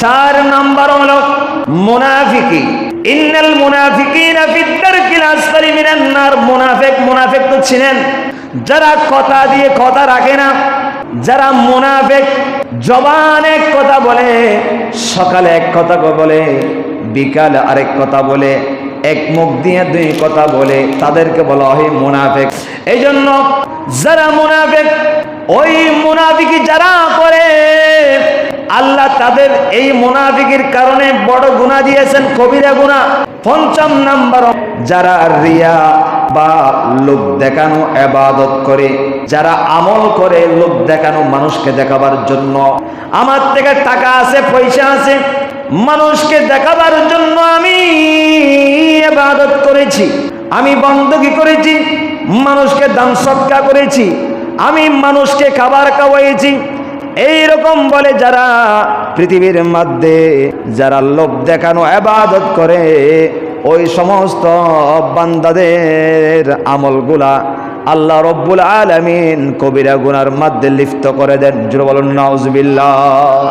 4 number হলো মুনাফিকি। ইন্নাল মুনাফিকিনা ফিদ দারকিল আসফালি মিনান নার। মুনাফিক তো ছিলেন যারা কথা দিয়ে কথা রাখে না, যারা মুনাফিক জবানে এক কথা বলে, সকালে এক কথা বলে, বিকালে আরেক কথা বলে, এক মুখ দিয়ে দুই কথা বলে, তাদেরকে বলা হয় মুনাফিক। এই জন্য যারা মুনাফিক, ওই মুনাফিকি যারা করে আল্লাহ তাদের এই মুনাফিকির কারণে বড় গুনাহ দিয়েছেন, কবিরা গুনাহ। ৫ম নাম্বার, যারা রিয়া বা লোক দেখানো ইবাদত করে, যারা আমল করে লোক দেখানো, মানুষকে দেখাবার জন্য, আমার থেকে টাকা আছে, পয়সা আছে, মানুষকে দেখাবার জন্য আমি ইবাদত করেছি, আমি বندگی করেছি, মানুষকে দান সদকা করেছি, আমি মানুষকে খাবার খাওয়াইছি, এই রকম বলে যারা পৃথিবীর মধ্যে যারা লোক দেখানো ইবাদত করে, ওই সমস্ত বান্দাদের আমলগুলা আল্লাহ রব্বুল আলামিন কবিরা গুনার মধ্যে লিপ্ত করে দেন। জোরে বলুন নাউজুবিল্লাহ।